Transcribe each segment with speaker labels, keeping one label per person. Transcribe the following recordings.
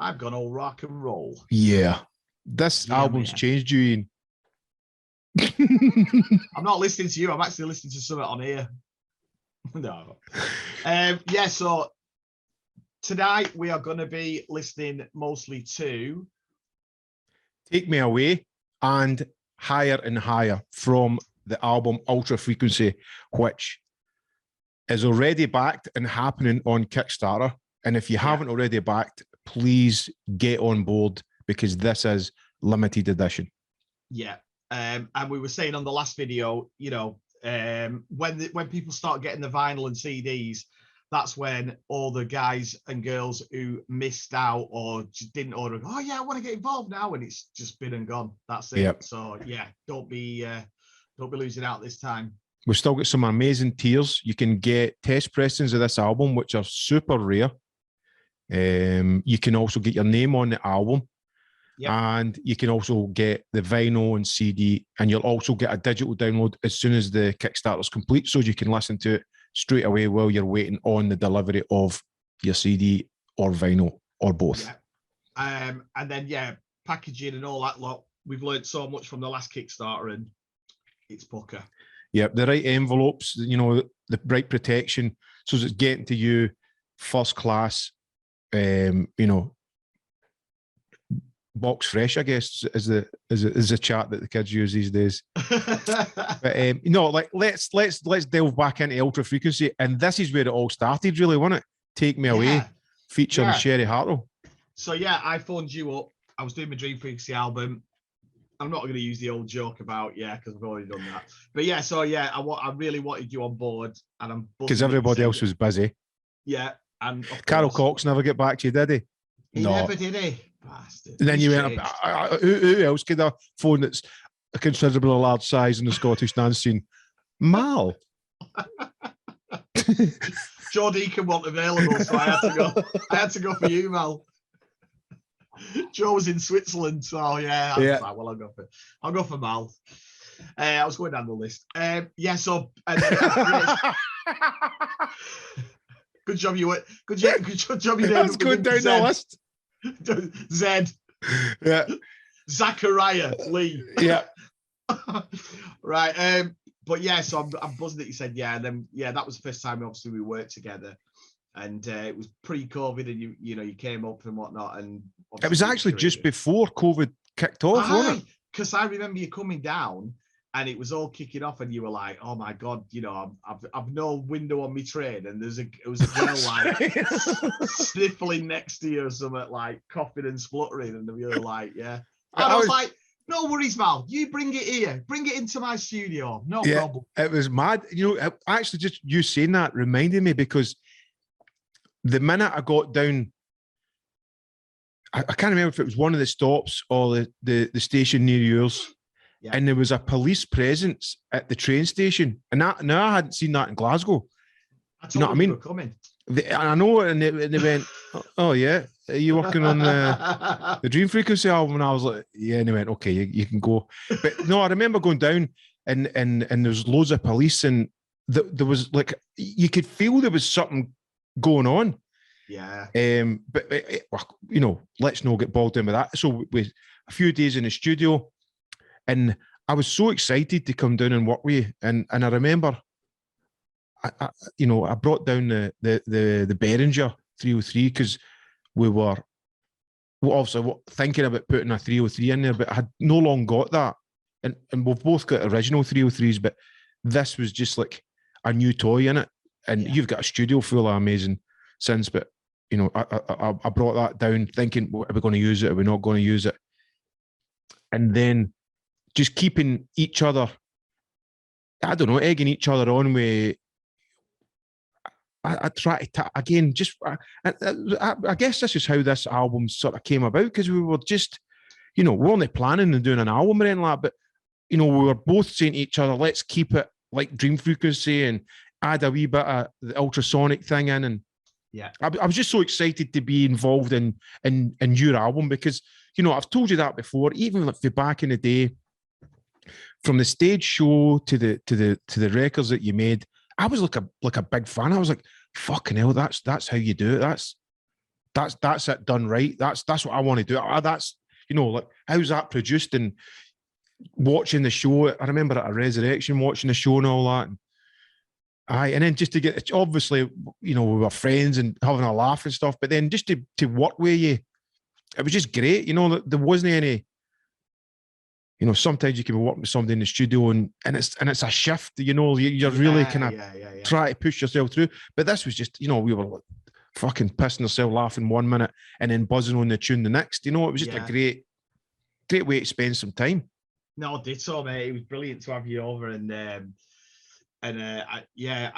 Speaker 1: I've gone all rock and roll.
Speaker 2: Yeah. This album's
Speaker 1: man.
Speaker 2: changed you, Ian.
Speaker 1: I'm not listening to you. I'm actually listening to something on here. No. Yeah, so tonight we are going to be listening mostly to
Speaker 2: Take Me Away and Higher and Higher from the album Ultra Frequency, which is already backed and happening on Kickstarter. And if you haven't already backed, please get on board because this is limited edition.
Speaker 1: Yeah. And we were saying on the last video, you know, when people start getting the vinyl and CDs, that's when all the guys and girls who missed out or just didn't order, oh yeah, I want to get involved now, and it's just been and gone. That's it. Yep. So yeah, don't be losing out this time.
Speaker 2: We've still got some amazing tiers. You can get test pressings of this album, which are super rare. You can also get your name on the album. Yep. And you can also get the vinyl and CD, and you'll also get a digital download as soon as the Kickstarter's complete, so you can listen to it straight away while you're waiting on the delivery of your CD or vinyl or both.
Speaker 1: Yeah. And then, yeah, packaging and all that lot. We've learned so much from the last Kickstarter, and it's pucker.
Speaker 2: Yeah, the right envelopes, you know, the right protection, so it's getting to you first class, you know, box fresh, I guess, is the chat that the kids use these days. But you know, like let's delve back into Ultra Frequency, and this is where it all started, really, wasn't it? Take Me Away, featuring Sherry Hartle.
Speaker 1: So yeah, I phoned you up. I was doing my Dream Frequency album. I'm not going to use the old joke about because I've already done that. But yeah, so yeah, I really wanted you on board, and I'm
Speaker 2: because everybody else was busy.
Speaker 1: Yeah, and
Speaker 2: Carol Cox never get back to you, did he?
Speaker 1: He never did, he? Bastard.
Speaker 2: And then you went, who else could have phone that's a considerably large size in the Scottish dance scene? Mal.
Speaker 1: Joe Deacon wasn't available, so I had to go for you, Mal. Joe was in Switzerland, so yeah. I was like, well, I'll go for Mal. I was going down the list. Yeah, so good job you went. Good job you did.
Speaker 2: Let's go down the list.
Speaker 1: Zed.
Speaker 2: Yeah.
Speaker 1: Zachariah Lee.
Speaker 2: Yeah.
Speaker 1: Right. But yeah, so I'm buzzing that you said yeah, and then that was the first time obviously we worked together, and it was pre-COVID, and you came up and whatnot, and
Speaker 2: it was actually just before COVID kicked off, wasn't it?
Speaker 1: Because I remember you coming down, and it was all kicking off, and you were like, "Oh my god, I've no window on my train," and it was a girl like sniffling next to you or something, like coughing and spluttering, and you were like, "Yeah." And I was like, "No worries, Val. You bring it here. Bring it into my studio. No problem."
Speaker 2: It was mad. Actually, just you saying that reminded me, because the minute I got down, I can't remember if it was one of the stops or the station near yours. Yeah. And there was a police presence at the train station, and I hadn't seen that in Glasgow.
Speaker 1: You know what I mean? Coming.
Speaker 2: I know, and they went, "Oh yeah, are you working on the Dream Frequency album?" And I was like, "Yeah." And they went, "Okay, you can go." But no, I remember going down, and there was loads of police, and there was like you could feel there was something going on.
Speaker 1: Yeah.
Speaker 2: But let's not get bogged down with that. So we a few days in the studio. And I was so excited to come down and work with you. And I remember, I brought down the Behringer 303 because we were obviously thinking about putting a 303 in there, but I had no long got that. And we've both got original 303s, but this was just like a new toy in it. And you've got a studio full of amazing synths, but I brought that down thinking, are we going to use it? Are we not going to use it? And then just keeping each other, I don't know, egging each other on with, I try to, again, just, I guess this is how this album sort of came about, because we were just, we're only planning on doing an album or anything like that, but, we were both saying to each other, let's keep it like Dream Frequency and add a wee bit of the ultrasonic thing in. And I was just so excited to be involved in your album, because, I've told you that before, even if back in the day, from the stage show to the records that you made, I was like a big fan. I was like, fucking hell, that's how you do it. that's it done right. That's what I want to do. That's, you know, like, how's that produced? And watching the show, I remember at a Resurrection watching the show and all that. And then just to get, obviously, you know, we were friends and having a laugh and stuff, but then just to work with you, it was just great. You know, there wasn't any, you know, sometimes you can be working with somebody in the studio and it's a shift, you know, you're really kind of try to push yourself through. But this was just, you know, we were like fucking pissing ourselves laughing one minute and then buzzing on the tune the next. You know, it was just a great way to spend some time.
Speaker 1: No, ditto, mate. It was brilliant to have you over, and I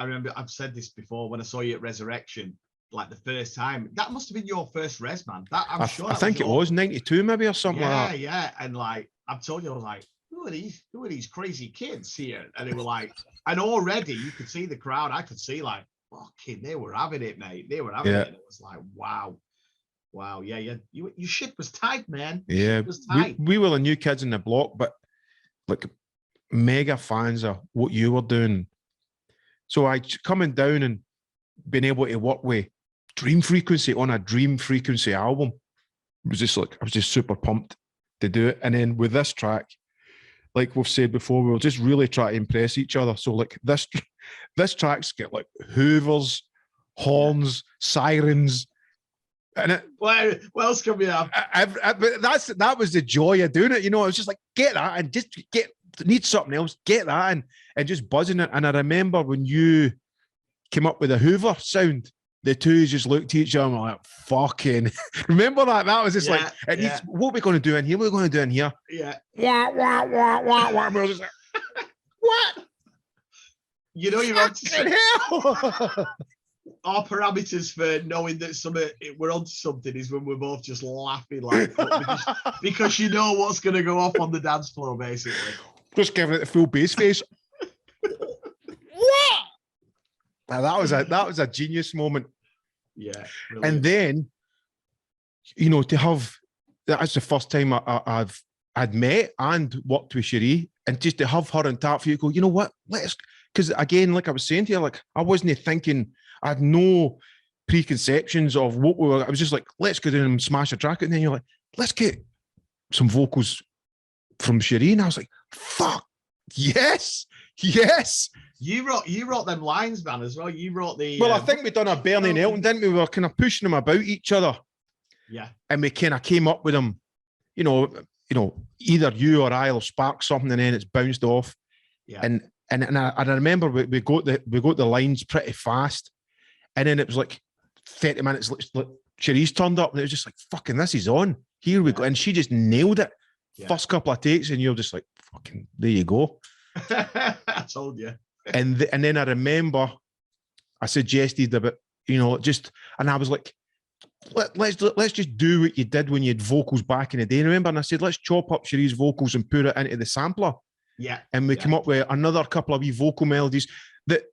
Speaker 1: remember I've said this before when I saw you at Resurrection, like the first time. That must have been your first res, man. That I'm sure.
Speaker 2: I think it was 92 maybe or something like that.
Speaker 1: Yeah, and like I've told you, I was like, who are these crazy kids here? And they were like, and already you could see the crowd. I could see like, fucking, they were having it, mate. They were having it. And it was like, wow, yeah. Your ship was tight, man.
Speaker 2: Yeah,
Speaker 1: it was tight.
Speaker 2: We were the new kids in the block, but like mega fans of what you were doing. So I coming down and being able to work with Dream Frequency on a Dream Frequency album was just like, I was just super pumped to do it. And then with this track, like we've said before, we'll just really try to impress each other. So like this track's got like hoovers, horns, sirens, and it,
Speaker 1: what else can we have?
Speaker 2: But that was the joy of doing it. You know, I was just like, get that and just need something else, get that and just buzzing it. And I remember when you came up with a Hoover sound, the two just looked at each other and were like, fucking, remember that? That was just like, it needs, what are we going to do in here? What are we going to do in here?
Speaker 1: Yeah.
Speaker 2: Wah. We were just like, what?
Speaker 1: You know, you're on
Speaker 2: hell.
Speaker 1: Our parameters for knowing that we're onto something is when we're both just laughing like because you know what's going to go off on the dance floor, basically.
Speaker 2: Just giving it the full bass face. What? Now, that was a genius moment.
Speaker 1: Yeah. Brilliant.
Speaker 2: And then, you know, to have, that's the first time I'd met and worked with Cherie, and just to have her on tap for you, go, you know what, because again, like I was saying to you, like I wasn't thinking, I had no preconceptions of what we were, I was just like, let's go down and smash a track. And then you're like, let's get some vocals from Cherie. And I was like, fuck, yes.
Speaker 1: You wrote them lines, man, as well. You wrote the.
Speaker 2: Well, I think we'd done a Bernie and Elton, didn't we? We were kind of pushing them about each other.
Speaker 1: Yeah.
Speaker 2: And we kind of came up with them, you know, either you or I'll spark something and then it's bounced off.
Speaker 1: Yeah.
Speaker 2: And I remember we got the lines pretty fast. And then it was like 30 minutes, like Cherie's turned up and it was just like, fucking, this is on. Here we go. And she just nailed it. Yeah. First couple of takes, and you're just like, fucking, there you go.
Speaker 1: I told you.
Speaker 2: And then I remember I suggested about, you know, just, and I was like, let's just do what you did when you had vocals back in the day. Remember? And I said, let's chop up Cherie's vocals and put it into the sampler.
Speaker 1: Yeah.
Speaker 2: And we came up with another couple of wee vocal melodies that,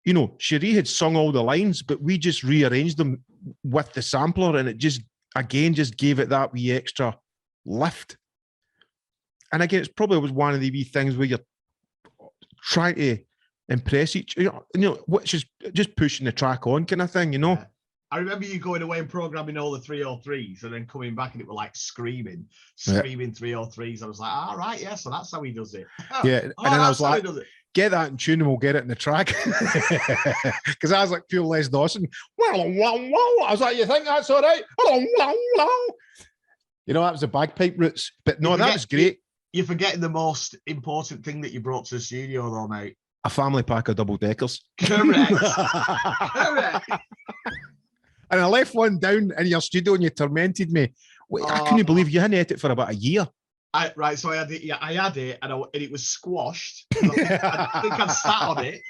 Speaker 2: you know, Cherie had sung all the lines, but we just rearranged them with the sampler, and it just, again, just gave it that wee extra lift. And again, it's probably was one of the wee things where you're trying to impress each, you know, which is just pushing the track on kind of thing, you know.
Speaker 1: Yeah. I remember you going away and programming all the 303s and then coming back and it were like screaming 303s. I was like, all right, yeah, so that's how he does it.
Speaker 2: Yeah, and then I was like, get that in tune and we'll get it in the track. Because I was like pure Les Dawson. I was like, you think that's all right? You know, that was the bagpipe roots. But no, that was great.
Speaker 1: You're forgetting the most important thing that you brought to the studio though, mate.
Speaker 2: A family pack of double-deckers.
Speaker 1: Correct. Correct.
Speaker 2: And I left one down in your studio and you tormented me. Wait, I couldn't believe you hadn't ate it for about a year.
Speaker 1: So I had it. Yeah, I had it, and it was squashed. I think I'd sat on it,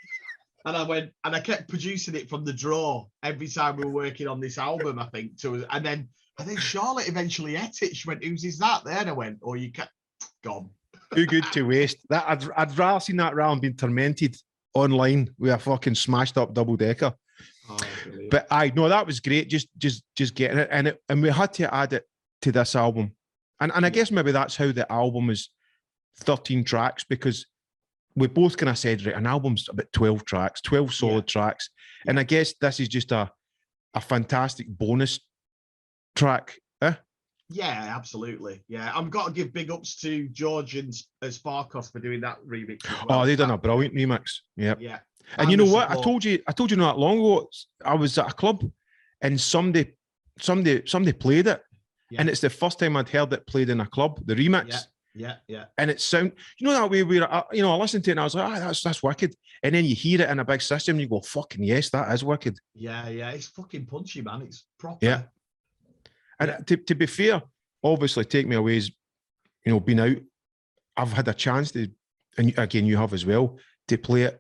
Speaker 1: and I went, and I kept producing it from the drawer every time we were working on this album. I think and then Charlotte eventually ate it. She went, "Whose is that?" There, and I went, "Oh, you can't." Gone.
Speaker 2: Too good to waste. That I'd rather seen that round being tormented online with a fucking smashed up double decker.
Speaker 1: Oh,
Speaker 2: but that was great. Just getting it, and we had to add it to this album. And I guess maybe that's how the album is 13 tracks, because we both kind of said, right, an album's about 12 tracks, 12 solid tracks. And I guess this is just a fantastic bonus track.
Speaker 1: Yeah, absolutely. Yeah, I've got to give big ups to George and Sparkos for doing that remix as well.
Speaker 2: Oh, they done a brilliant remix. Yep.
Speaker 1: Yeah.
Speaker 2: And you know what? I told you not that long ago. I was at a club, and somebody played it, and it's the first time I'd heard it played in a club. The remix.
Speaker 1: Yeah.
Speaker 2: And it sound, that way where I listened to it and I was like, that's wicked. And then you hear it in a big system, and you go, fucking yes, that is wicked.
Speaker 1: Yeah. It's fucking punchy, man. It's proper.
Speaker 2: Yeah. And to be fair, obviously, Take Me Away is, been out. I've had a chance to, and again, you have as well, to play it.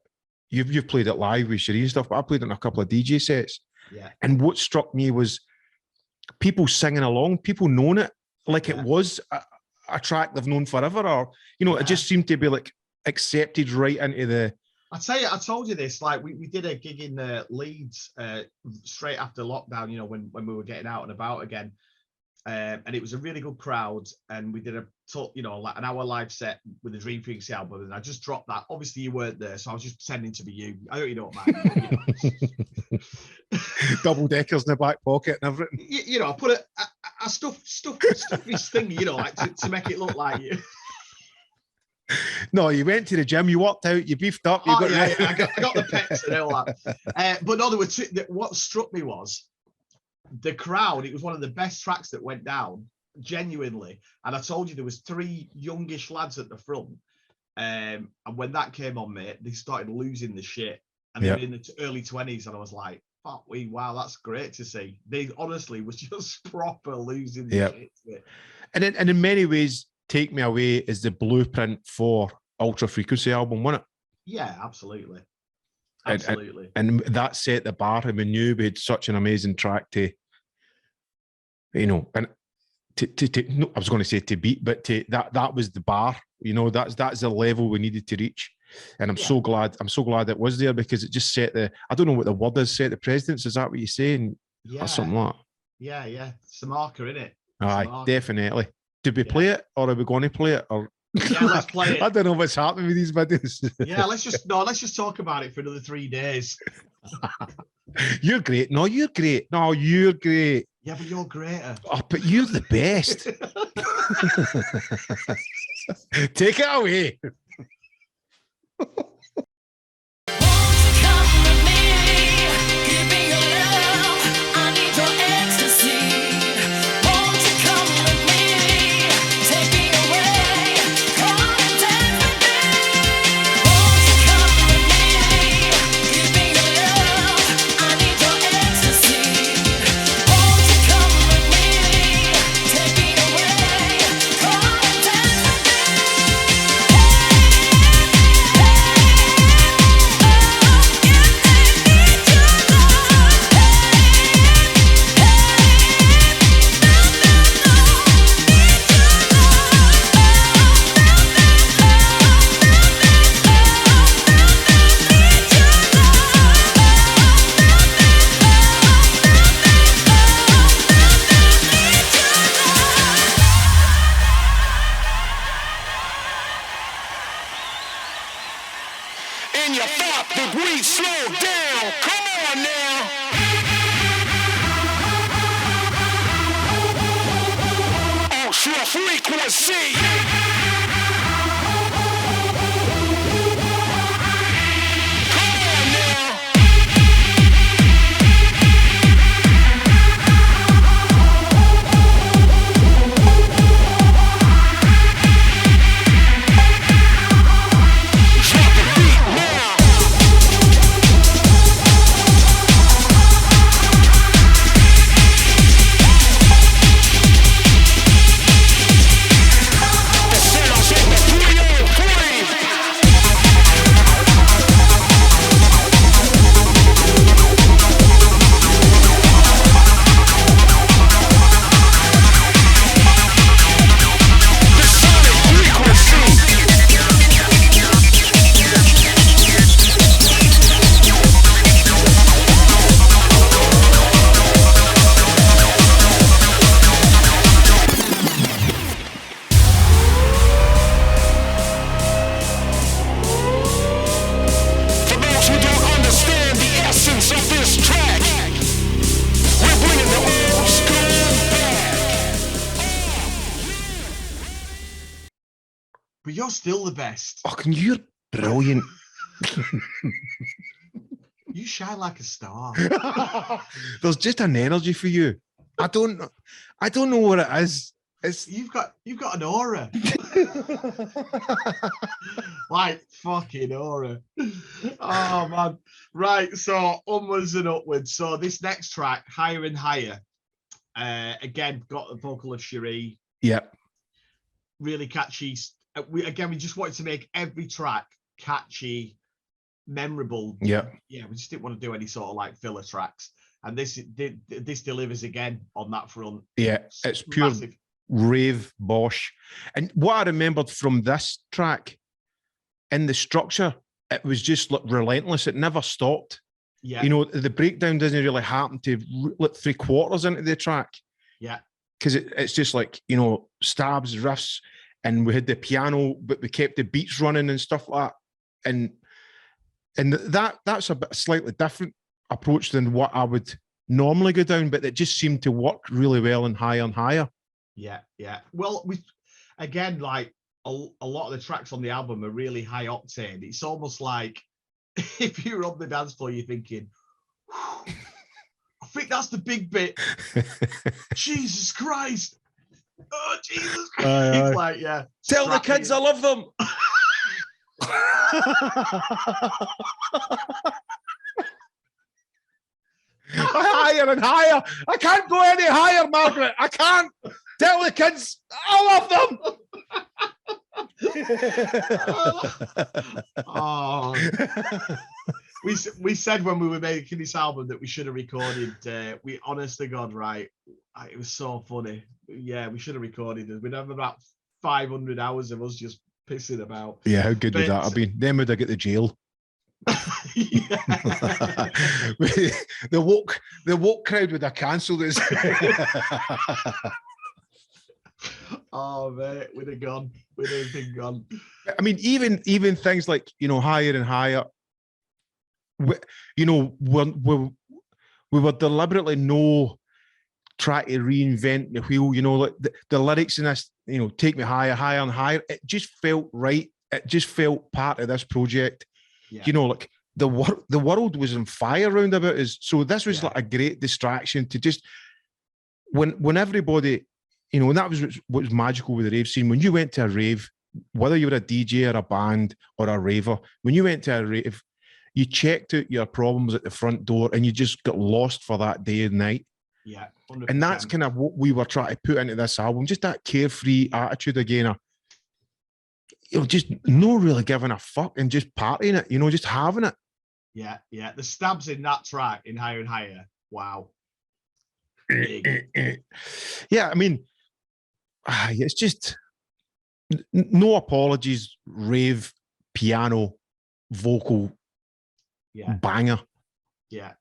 Speaker 2: You've played it live with Sheree and stuff, but I played it in a couple of DJ sets.
Speaker 1: Yeah.
Speaker 2: And what struck me was people singing along, people knowing it like it was a track they've known forever, or it just seemed to be like accepted right into the.
Speaker 1: I tell you, I told you this. Like we did a gig in Leeds straight after lockdown. When we were getting out and about again. And it was a really good crowd, and we did like an hour live set with the Dream Frequency album, and I just dropped that. Obviously, you weren't there, so I was just pretending to be you. I don't know what man.
Speaker 2: Double deckers in the back pocket and everything.
Speaker 1: I put I stuff this thing, like to make it look like you.
Speaker 2: No, you went to the gym, you worked out, you beefed up.
Speaker 1: I got the pecs and all that. But no, there were two. What struck me was the crowd. It was one of the best tracks that went down, genuinely. And I told you there was 3 youngish lads at the front. And when that came on, mate, they started losing the shit. And they were in the early 20s, and I was like, wow, that's great to see. They honestly was just proper losing the shit.
Speaker 2: And in many ways, Take Me Away is the blueprint for Ultra Frequency album, wasn't it?
Speaker 1: Yeah, absolutely.
Speaker 2: And that set the bar, and we knew we had such an amazing track to, and I was going to say to beat, but that was the bar. That's the level we needed to reach. And I'm so glad it was there, because it just set I don't know what the word is, set the precedence. Is that what you're saying?
Speaker 1: Yeah.
Speaker 2: Or something like that?
Speaker 1: Yeah. It's a marker, innit?
Speaker 2: Aye, definitely. Did we play it, or are we going to play it? Or
Speaker 1: yeah, let's play it.
Speaker 2: I don't know what's happening with these videos.
Speaker 1: Yeah, let's just talk about it for another 3 days.
Speaker 2: You're great. No, you're great. No, you're great.
Speaker 1: Yeah, but you're greater.
Speaker 2: Oh, but you're the best. Take it away.
Speaker 1: but you're still the best.
Speaker 2: Fucking, you're brilliant.
Speaker 1: You shine like a star.
Speaker 2: There's just an energy for you. I don't know what it is.
Speaker 1: You've got an aura. Like fucking aura. Oh man. Right, so onwards and upwards. So this next track, Higher and Higher, again got the vocal of Cherie.
Speaker 2: Yeah.
Speaker 1: Really catchy. We just wanted to make every track catchy, memorable.
Speaker 2: Yeah.
Speaker 1: We just didn't want to do any sort of like filler tracks. And this delivers again on that front.
Speaker 2: Yeah, it's pure massive rave bosh. And what I remembered from this track, in the structure, it was just like relentless. It never stopped.
Speaker 1: Yeah.
Speaker 2: You know, the breakdown doesn't really happen to like 3/4 into the track.
Speaker 1: Yeah.
Speaker 2: Because it's just like, you know, stabs, riffs, and we had the piano, but we kept the beats running and stuff like that. And that's a bit slightly different approach than what I would normally go down, but it just seemed to work really well and higher.
Speaker 1: Yeah. Well, we again, like a lot of the tracks on the album are really high octane. It's almost like if you're on the dance floor, you're thinking, I think that's the big bit. Jesus Christ. Oh, Jesus Christ. It's like, yeah.
Speaker 2: Tell the kids I love them. Higher and higher. I can't go any higher, Margaret. I can't. Tell the kids I love them.
Speaker 1: Oh. We said when we were making this album that we should have recorded. We honest to God, right? It was so funny. Yeah, we should have recorded it. We'd have about 500 hours of us just pissing about.
Speaker 2: Yeah, how good would that have been? Then would I get the jail? The woke crowd would have cancelled us.
Speaker 1: Oh mate, we'd have gone. We'd have been gone.
Speaker 2: I mean, even things like, you know, Higher and Higher. You know, we were deliberately trying to reinvent the wheel. You know, like the lyrics in this, you know, take me higher, higher and higher. It just felt right. It just felt part of this project. Yeah. You know, like the world was on fire around about us. So this was like a great distraction to just when everybody, you know, and that was what was magical with the rave scene. When you went to a rave, whether you were a DJ or a band or a raver, when you went to a rave, you checked out your problems at the front door and you just got lost for that day and night.
Speaker 1: Yeah. 100%.
Speaker 2: And that's kind of what we were trying to put into this album, just that carefree attitude again. You know, just no really giving a fuck and just partying it, you know, just having it.
Speaker 1: Yeah. The stabs in that track in Higher and Higher. Wow.
Speaker 2: Yeah, I mean, it's just no apologies, rave, piano, vocal, banger.
Speaker 1: Yeah.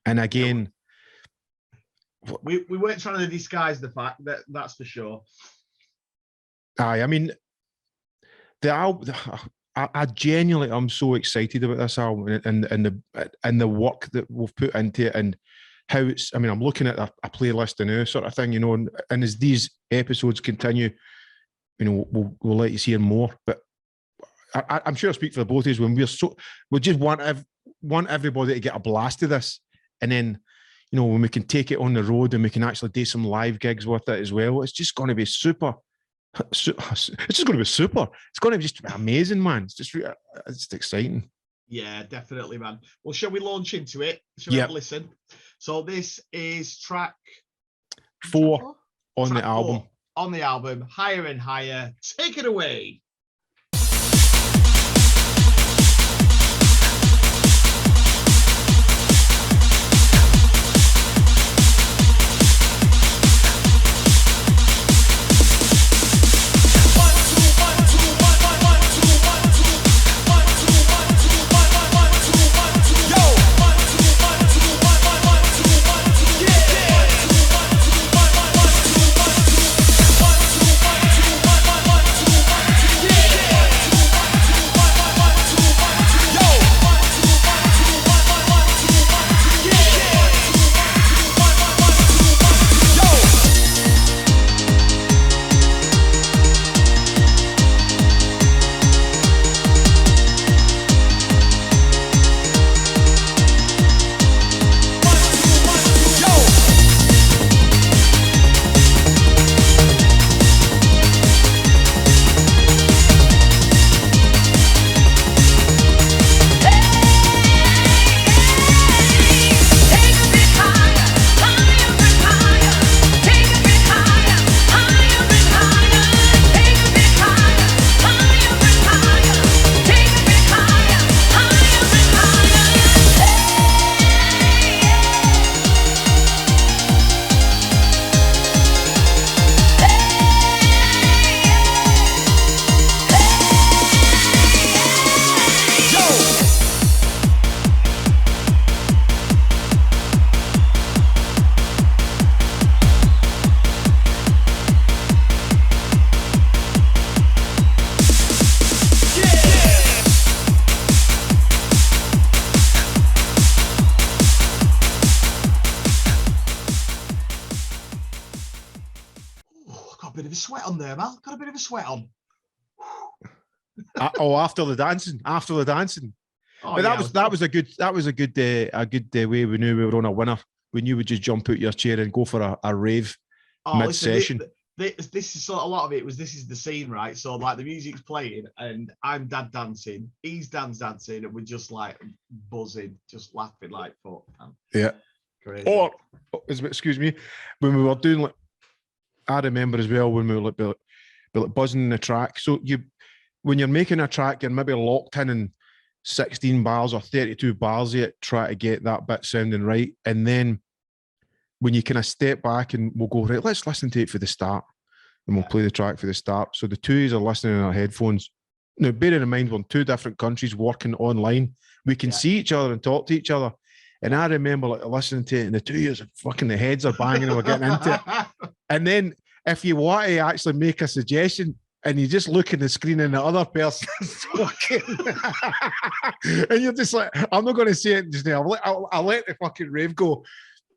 Speaker 2: And again,
Speaker 1: we weren't trying to disguise the fact that's for sure.
Speaker 2: I mean, the album. I genuinely, I'm so excited about this album and the work that we've put into it and how it's. I mean, I'm looking at a playlist now, sort of thing, you know, and as these episodes continue, you know, we'll let you hear more. But I'm sure I speak for the both of us when we just want everybody to get a blast of this, and then, you know, when we can take it on the road and we can actually do some live gigs with it as well, it's just going to be super. It's just going to be super. It's going to be just amazing, man. It's exciting.
Speaker 1: Yeah, definitely, man. Well, shall we launch into it? Shall we have a listen? So this is track
Speaker 2: 4 on the album.
Speaker 1: 4 on the album, Higher and Higher. Take it away. got a bit of a sweat on there, Mal. Got a bit of a sweat on.
Speaker 2: After the dancing.
Speaker 1: Oh,
Speaker 2: But
Speaker 1: yeah,
Speaker 2: that was a good way we knew we were on a winner. We knew we'd just jump out your chair and go for a rave mid-session.
Speaker 1: This is sort of, a lot of it was, this is the scene, right? So like the music's playing and I'm dad dancing, he's dancing, and we're just like buzzing, just laughing like fuck, man.
Speaker 2: Yeah.
Speaker 1: Crazy.
Speaker 2: Or, excuse me, when we were doing like, I remember as well when we were like buzzing in the track. So when you're making a track, you're maybe locked in 16 bars or 32 bars yet, try to get that bit sounding right. And then when you kind of step back and we'll go, right, let's listen to it for the start. And we'll play the track for the start. So the two are listening in our headphones. Now, bearing in mind, we're in two different countries working online. We can see each other and talk to each other. And I remember like listening to it, and the two years fucking the heads are banging and we're getting into it. And then if you want to actually make a suggestion and you just look at the screen and the other person's talking, and you're just like, I'm not going to say it just now. I'll let the fucking rave go.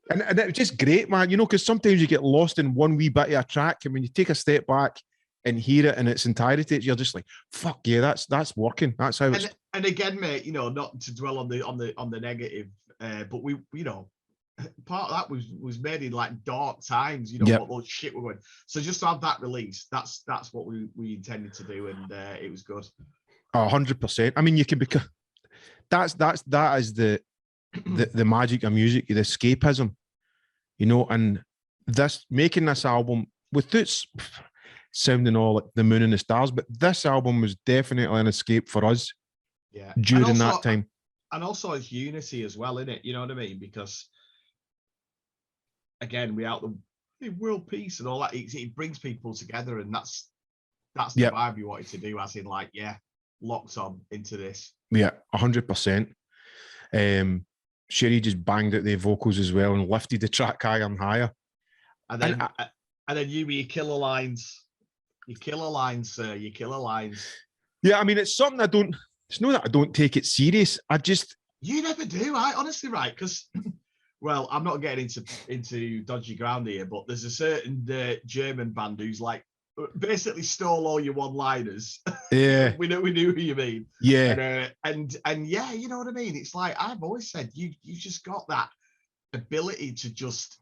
Speaker 2: And it was just great, man, you know, because sometimes you get lost in one wee bit of a track, and when you take a step back and hear it in its entirety, you're just like, fuck yeah, that's working. That's how it's.
Speaker 1: And again, mate, you know, not to dwell on the negative, but we, you know, part of that was made in like dark times, you know, what those shit were going. So just to have that release, that's what we intended to do, and it was good.
Speaker 2: 100%. I mean, you can become. That is the magic of music, the escapism, you know, and making this album with its sounding all like the moon and the stars, but this album was definitely an escape for us.
Speaker 1: Yeah,
Speaker 2: during that time,
Speaker 1: and also it's unity as well, isn't it? You know what I mean? Because again, we out the world peace and all that. It brings people together, and that's the vibe you wanted to do. As in, like, locked on into this.
Speaker 2: Yeah, 100%. Sherry just banged out the vocals as well and lifted the track higher and higher.
Speaker 1: And then you with your killer lines. Your killer lines, sir. Your killer lines.
Speaker 2: Yeah, I mean, it's something it's not that I don't take it serious.
Speaker 1: You never do, honestly, right? Because, well, I'm not getting into dodgy ground here, but there's a certain German band who's like basically stole all your one-liners.
Speaker 2: Yeah,
Speaker 1: we knew who you mean.
Speaker 2: Yeah,
Speaker 1: and yeah, you know what I mean. It's like I've always said, you just got that ability to just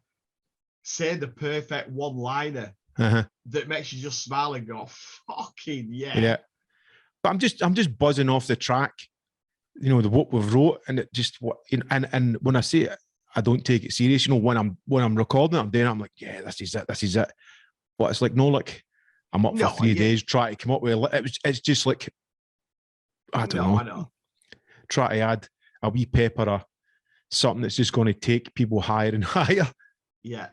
Speaker 1: say the perfect one-liner that makes you just smile and go, fucking yeah.
Speaker 2: But I'm just buzzing off the track, you know, what we've wrote, and it just and when I say it, I don't take it serious. You know, when I'm recording it, I'm doing it, I'm like, yeah, this is it. But it's like, no, like I'm up for 3 days trying to come up with it's just like, I don't know.
Speaker 1: I know.
Speaker 2: Try to add a wee pepper or something that's just going to take people higher and higher.
Speaker 1: Yeah.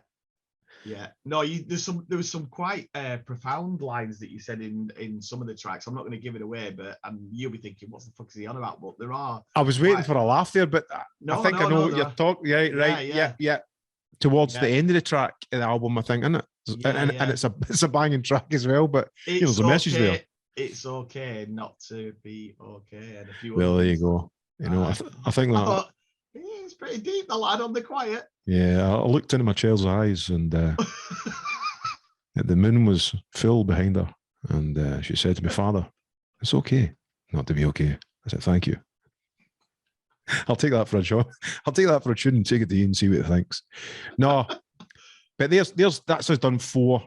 Speaker 1: Yeah, no, there was some quite profound lines that you said in some of the tracks. I'm not going to give it away, but you'll be thinking, what the fuck is he on about? But there are.
Speaker 2: I was waiting for a laugh there, but I think I know what you're talking. Yeah, right. Yeah. Towards the end of the track in the album, I think, isn't it? And it's a banging track as well. But there's a message there.
Speaker 1: It's okay not to be okay. And a few.
Speaker 2: Well, there you go. You know, I think that.
Speaker 1: Thought, it's pretty deep, the lad on the quiet.
Speaker 2: Yeah, I looked into my child's eyes, and the moon was full behind her, and she said to me, "Father, it's okay not to be okay." I said, "Thank you. I'll take that for a job. I'll take that for a tune and take it to you and see what it thinks." No, but that's us done 4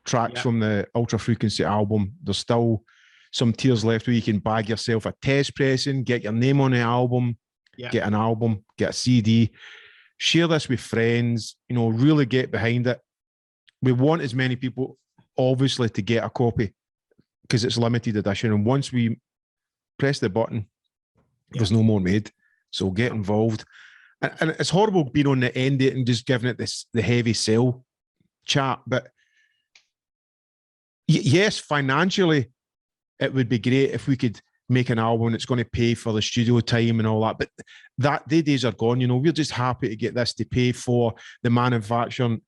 Speaker 2: tracks from the Ultra Frequency album. There's still some tiers left where you can bag yourself a test pressing, get your name on the album. Get an album, get a CD, share this with friends, you know, really get behind it. We want as many people, obviously, to get a copy because it's limited edition. And once we press the button, there's no more made. So get involved. And it's horrible being on the end of it and just giving it the heavy sell chat. But yes, financially, it would be great if we could make an album that's going to pay for the studio time and all that, but the days are gone. You know, we're just happy to get this to pay for the manufacturing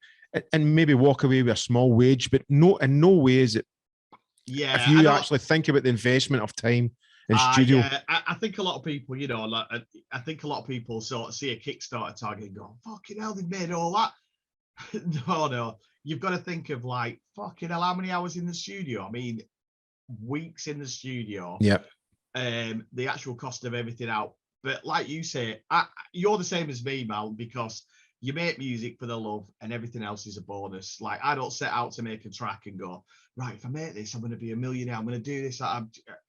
Speaker 2: and maybe walk away with a small wage, but in no way is it.
Speaker 1: Yeah,
Speaker 2: if you actually think about the investment of time in studio.
Speaker 1: Yeah. I think a lot of people, you know, like I think a lot of people sort of see a Kickstarter target and go, "Fucking hell, they made all that." No, you've got to think of like, fucking hell, how many hours in the studio? I mean, weeks in the studio.
Speaker 2: Yeah.
Speaker 1: The actual cost of everything out. But like you say, you're the same as me, Mal, because you make music for the love and everything else is a bonus. Like, I don't set out to make a track and go, right, if I make this, I'm going to be a millionaire. I'm going to do this.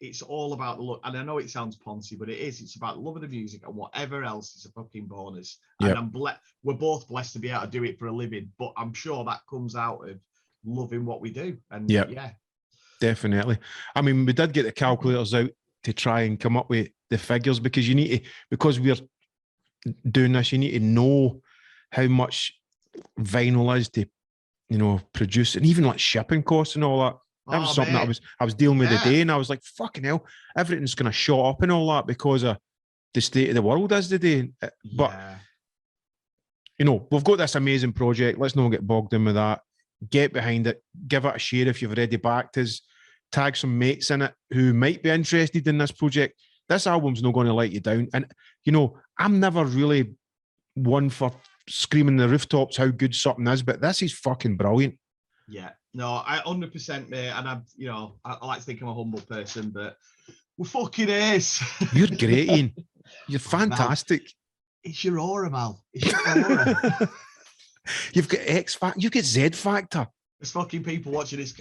Speaker 1: It's all about the look. And I know it sounds poncy, but it is. It's about loving the music, and whatever else is a fucking bonus.
Speaker 2: Yep.
Speaker 1: And we're both blessed to be able to do it for a living, but I'm sure that comes out of loving what we do. And yeah.
Speaker 2: Definitely. I mean, we did get the calculators out to try and come up with the figures, because you need to, because we're doing this, you need to know how much vinyl is to, you know, produce, and even like shipping costs and all that. That was something that I was dealing with today, and I was like, fucking hell, everything's going to shut up and all that because of the state of the world as today. But, you know, we've got this amazing project. Let's not get bogged in with that. Get behind it. Give it a share if you've already backed us. Tag some mates in it who might be interested in this project. This album's not going to let you down. And, you know, I'm never really one for screaming the rooftops how good something is, but this is fucking brilliant.
Speaker 1: Yeah, no, I 100%, mate. And I'm, you know, I like to think I'm a humble person, but we're fucking ace.
Speaker 2: You're great, Ian. You're fantastic.
Speaker 1: Mal, it's your aura, Mal. It's your aura.
Speaker 2: You've got X Factor. You get Z Factor.
Speaker 1: There's fucking people watching this.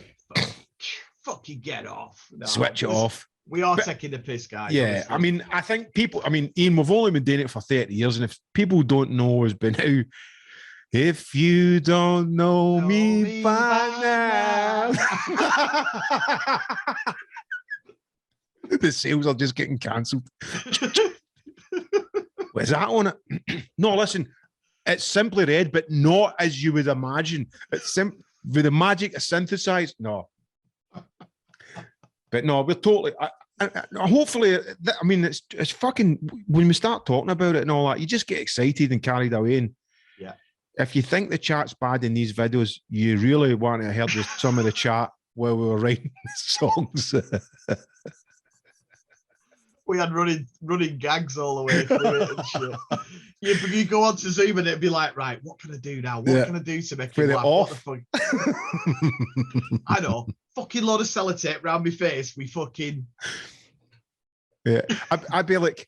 Speaker 1: Fucking get off. No,
Speaker 2: switch it off.
Speaker 1: We are taking the piss, guys.
Speaker 2: Yeah,
Speaker 1: honestly.
Speaker 2: I mean, I think people, I mean, Ian, we've only been doing it for 30 years, and if people don't know us by now, if you don't know me by now. The sales are just getting cancelled. Where's that on it? No, listen, it's Simply Red, but not as you would imagine. It's with the magic of synthesized. No. But no, we're totally. Hopefully, I mean, it's fucking. When we start talking about it and all that, you just get excited and carried away. And
Speaker 1: yeah,
Speaker 2: if you think the chat's bad in these videos, you really want to hear some of the chat while we were writing songs.
Speaker 1: We had running gags all the way through it and shit. You go on to Zoom and it'd be like, right, what can I do now? What can I do to make it laugh? What the fuck? I know. Fucking load of sellotape round my face. We fucking.
Speaker 2: Yeah, I'd be like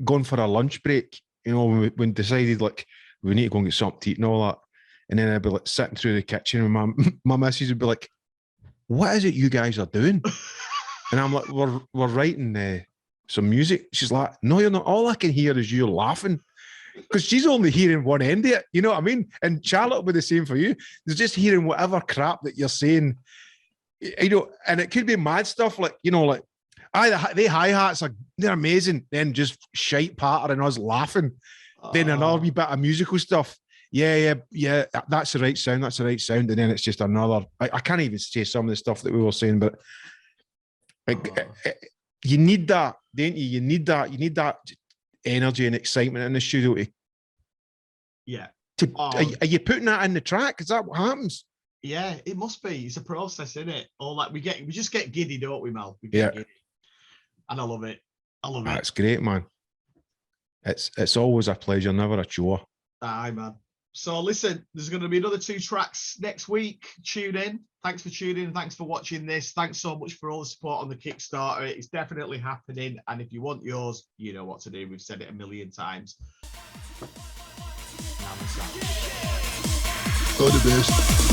Speaker 2: going for a lunch break. You know, when we decided like we need to go and get something to eat and all that, and then I'd be like sitting through the kitchen, and my missus would be like, "What is it you guys are doing?" And I'm like, "We're writing some music." She's like, "No, you're not. All I can hear is you laughing." Because she's only hearing one end of it, you know what I mean? And Charlotte will be the same for you. They're just hearing whatever crap that you're saying, you know, and it could be mad stuff like, you know, like, the hi-hats they're amazing. Then just shite patter and us laughing. Then another wee bit of musical stuff. Yeah, that's the right sound. That's the right sound. And then it's just another, I can't even say some of the stuff that we were saying, but you need that, don't you? You need that energy and excitement in the studio. Are you putting that in the track? Is that what happens?
Speaker 1: Yeah, it must be. It's a process, isn't it? All that we just get giddy, don't we, Mal? We get giddy. And I love it. it.
Speaker 2: That's great, man. It's always a pleasure, never a chore.
Speaker 1: Aye, man. So listen, there's going to be another 2 tracks next week. Tune in. Thanks for tuning in. Thanks for watching this. Thanks so much for all the support on the Kickstarter. It's definitely happening. And if you want yours, you know what to do. We've said it a million times.
Speaker 2: All the best.